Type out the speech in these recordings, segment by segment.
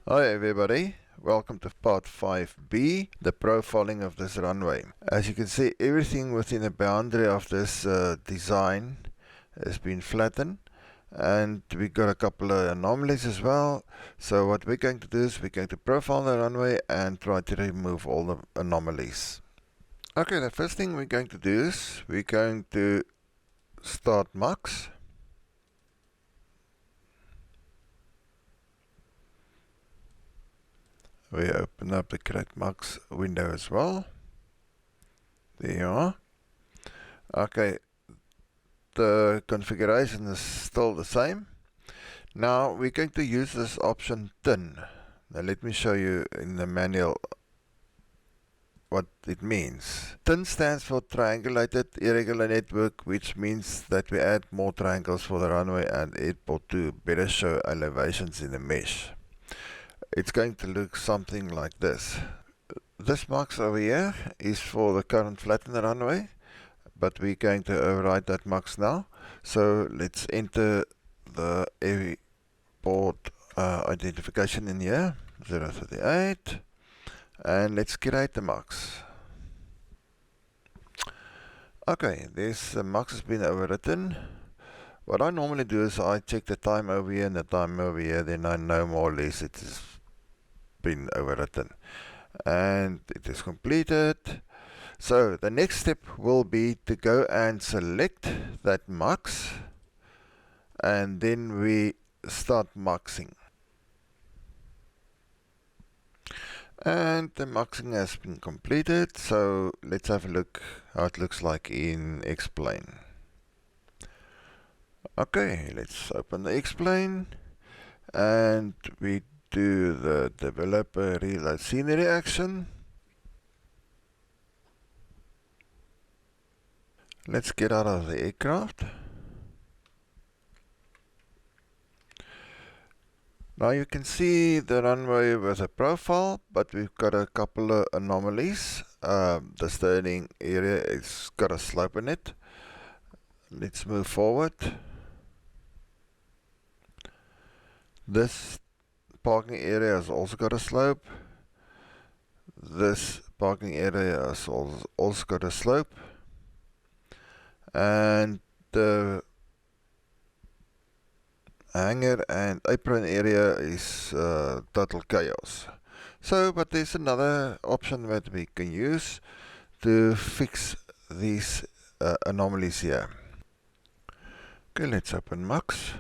Hi everybody, welcome to part 5b, the profiling of this runway. As you can see, everything within the boundary of this design has been flattened, and we got a couple of anomalies as well. So what we're going to do is we're going to profile the runway and try to remove all the anomalies. Okay, the first thing we're going to do is we're going to start MUX. We open up the Create MUX window as well. There you are. Okay, the configuration is still the same. Now we're going to use this option tin. Now let me show you in the manual what it means. Tin stands for Triangulated Irregular Network, which means that we add more triangles for the runway and airport to better show elevations in the mesh. It's going to look something like this. This MUX over here is for the current flattened runway, but we're going to overwrite that MUX now. So let's enter the airport identification in here, 038, and let's create the MUX. Okay, this MUX has been overwritten. What I normally do is I check the time over here and the time over here, then I know more or less it has been overwritten. And it is completed. So the next step will be to go and select that MUX, and then we start MUXing. And the MUXing has been completed, so let's have a look how it looks like in XPLINE. Okay, let's open the XPLINE, and we do the developer reload scenery action. Let's get out of the aircraft. Now you can see the runway with a profile, but we've got a couple of anomalies. The staging area has got a slope in it. Let's move forward. This parking area has also got a slope. This parking area has also got a slope. And the hangar and apron area is total chaos. So, but there's another option that we can use to fix these anomalies here. Okay, let's open MUX.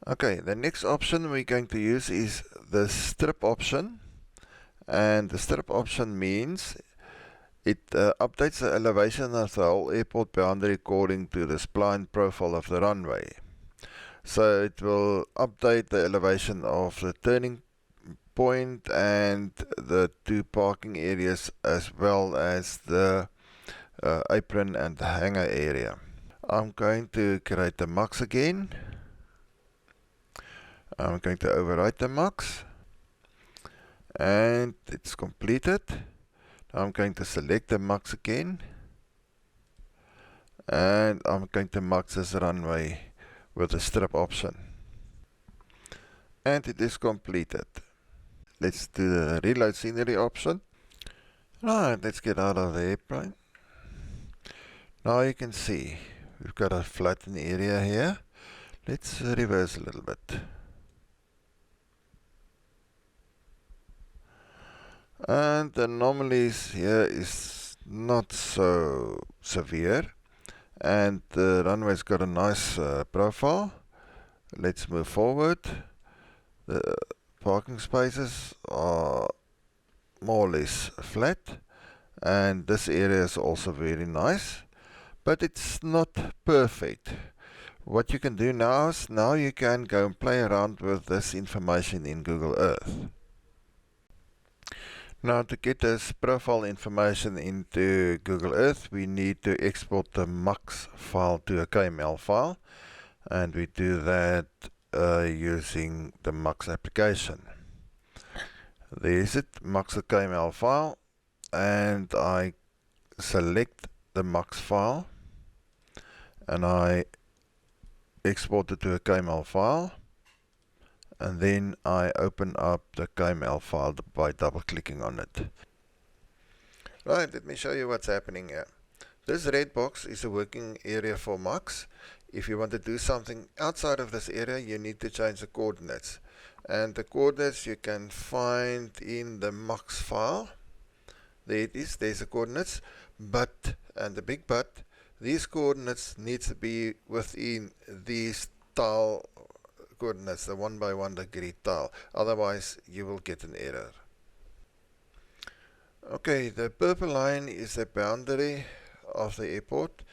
Okay, the next option we're going to use is the strip option, and the strip option means it updates the elevation of the whole airport boundary according to the spline profile of the runway. So it will update the elevation of the turning point and the two parking areas, as well as the apron and the hangar area. I'm going to create the MUX again. I'm going to overwrite the MUX, and it's completed. Now I'm going to select the MUX again, and I'm going to MUX this runway with the strip option, and it is completed. Let's do the reload scenery option. Alright, let's get out of the airplane. Now you can see we've got a flattened area here. Let's reverse a little bit. And the anomalies here is not so severe, and the runway's got a nice profile. Let's move forward. The parking spaces are more or less flat, and this area is also very nice, but it's not perfect. What you can do now is you can go and play around with this information in Google Earth. Now, to get this profile information into Google Earth, we need to export the MUX file to a KML file, and we do that using the MUX application. There's it, MUX KML file, and I select the MUX file, and I export it to a KML file, and then I open up the KML file by double clicking on it. Right, let me show you what's happening here. This red box is a working area for MUX. If you want to do something outside of this area, you need to change the coordinates. And the coordinates you can find in the MUX file. There it is, there's the coordinates. But, and the big but, these coordinates need to be within these tile coordinates, the 1 by 1 degree tile. Otherwise, you will get an error. Okay, the purple line is the boundary of the airport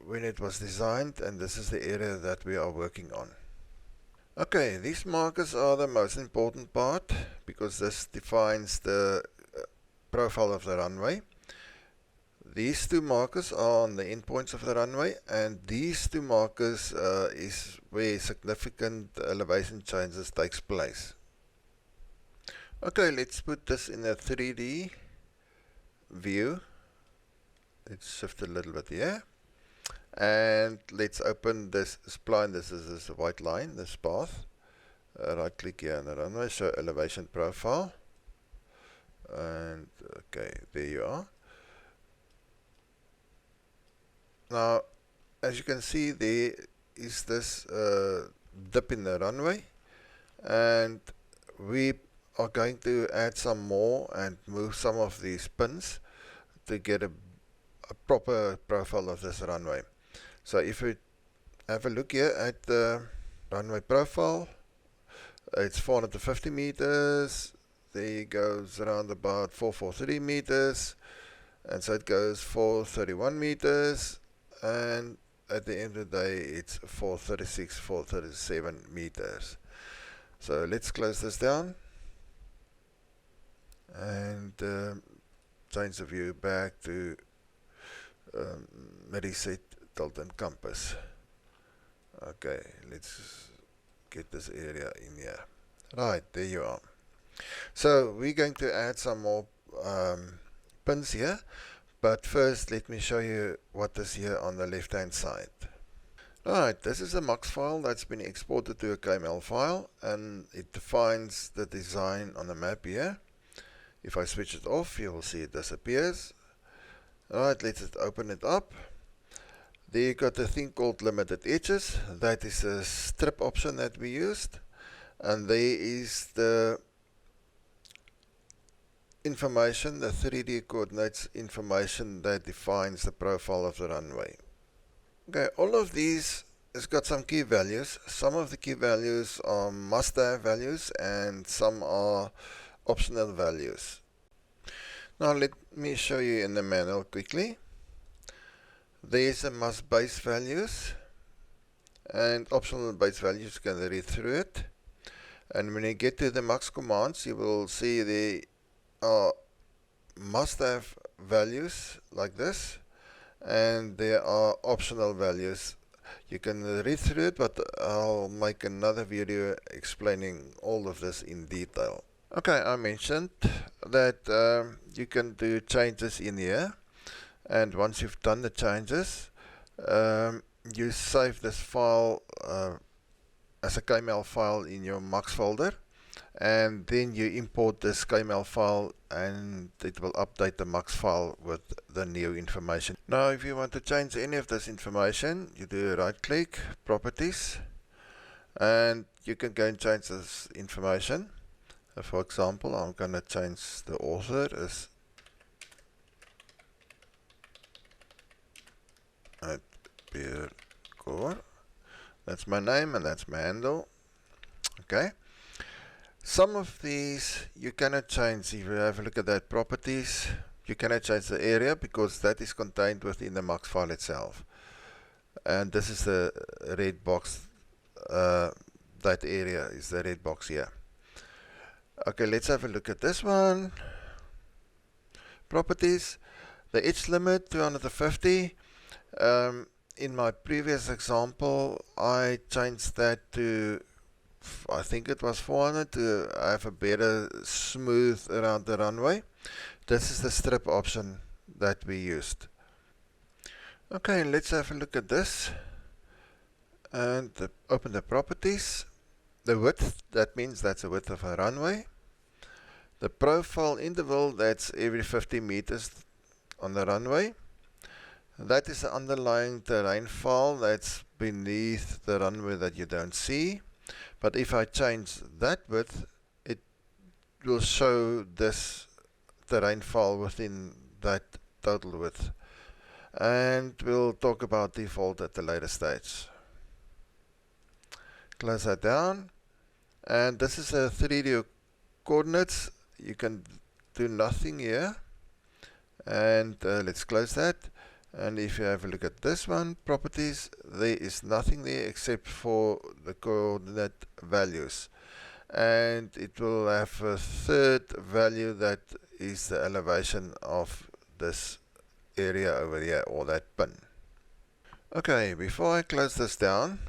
when it was designed, and this is the area that we are working on. Okay, these markers are the most important part because this defines the profile of the runway. These two markers are on the endpoints of the runway, and these two markers is where significant elevation changes takes place. Okay, let's put this in a 3D view. Let's shift a little bit here. And let's open this spline. This is this white line, this path. Right click here on the runway, show elevation profile. And okay, there you are. Now, as you can see, there is this dip in the runway. And we are going to add some more and move some of these pins to get a proper profile of this runway. So if we have a look here at the runway profile, it's 450 meters, there it goes around about 443 meters, and so it goes 431 meters, and at the end of the day it's 436, 437 meters. So let's close this down and change the view back to reset tilt and compass. Okay, let's get this area in here. Right, there you are. So we're going to add some more pins here, but first let me show you what is here on the left hand side. Right, this is a MUX file that's been exported to a KML file, and it defines the design on the map here. If I switch it off, you will see it disappears. Alright, let's open it up. There you got a thing called limited edges. That is a strip option that we used. And there is the information, the 3D coordinates information that defines the profile of the runway. Okay, all of these has got some key values. Some of the key values are must-have values and some are optional values. Now let me show you in the manual quickly. There's a must base values and optional base values. You can read through it. And when you get to the MUX commands, you will see there are must-have values like this, and there are optional values. You can read through it, but I'll make another video explaining all of this in detail. Okay, I mentioned that you can do changes in here, and once you've done the changes, you save this file as a KML file in your MUX folder, and then you import this KML file and it will update the MUX file with the new information. Now if you want to change any of this information, you do a right click, properties, and you can go and change this information. For example, I'm going to change the author as Pierre Gore. That's my name and that's my handle. Okay. Some of these you cannot change. If you have a look at that properties, you cannot change the area because that is contained within the MUX file itself. And this is the red box. That area is the red box here. Okay, let's have a look at this one. Properties. The edge limit 250. In my previous example, I changed that to, I think it was 400 to have a better smooth around the runway. This is the strip option that we used. Okay, let's have a look at this. and open the properties. The width, that means that's the width of a runway. The profile interval, that's every 50 meters on the runway. That is the underlying terrain file that's beneath the runway that you don't see. But if I change that width, it will show this terrain file within that total width. And we'll talk about default at the later stage. Close that down. And this is a 3D coordinates. You can do nothing here. And let's close that. And if you have a look at this one, properties, there is nothing there except for the coordinate values. And it will have a third value that is the elevation of this area over here, or that pin. Okay, before I close this down,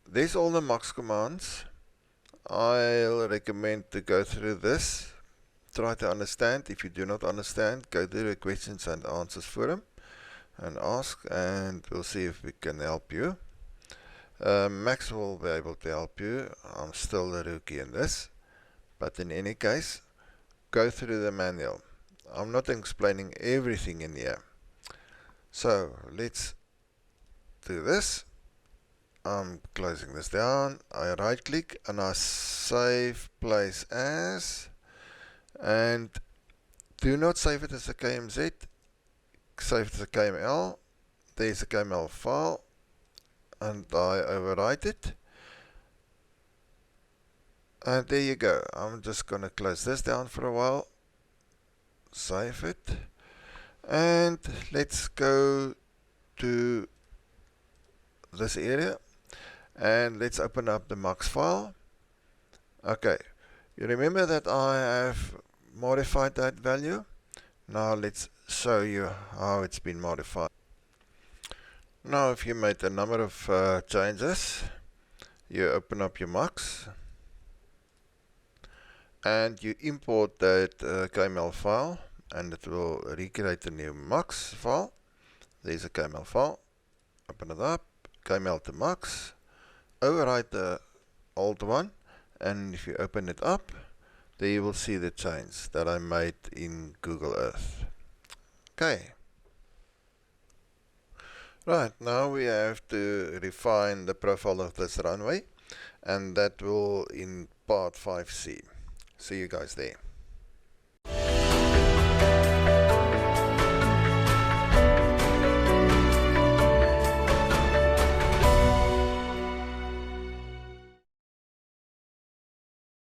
there's all the MUX commands. I'll recommend to go through this. Try to understand. If you do not understand, go to the questions and answers forum and ask, and we'll see if we can help you. Max will be able to help you. I'm still a rookie in this, but in any case, go through the manual. I'm not explaining everything in here. So let's do this. I'm closing this down. I right click and I save place as, and do not save it as a KMZ, save it as a KML. There's a KML file, and I overwrite it, and there you go. I'm just gonna close this down for a while, save it, and let's go to this area and let's open up the MUX file. Okay, you remember that I have modified that value. Now let's show you how it's been modified. Now if you made a number of changes, you open up your MUX and you import that KML file, and it will recreate a new MUX file. There's a KML file. Open it up, KML to MUX, overwrite the old one, and if you open it up, there you will see the change that I made in Google Earth. Okay. Right, now we have to refine the profile of this runway, and that will in part 5C. See you guys there.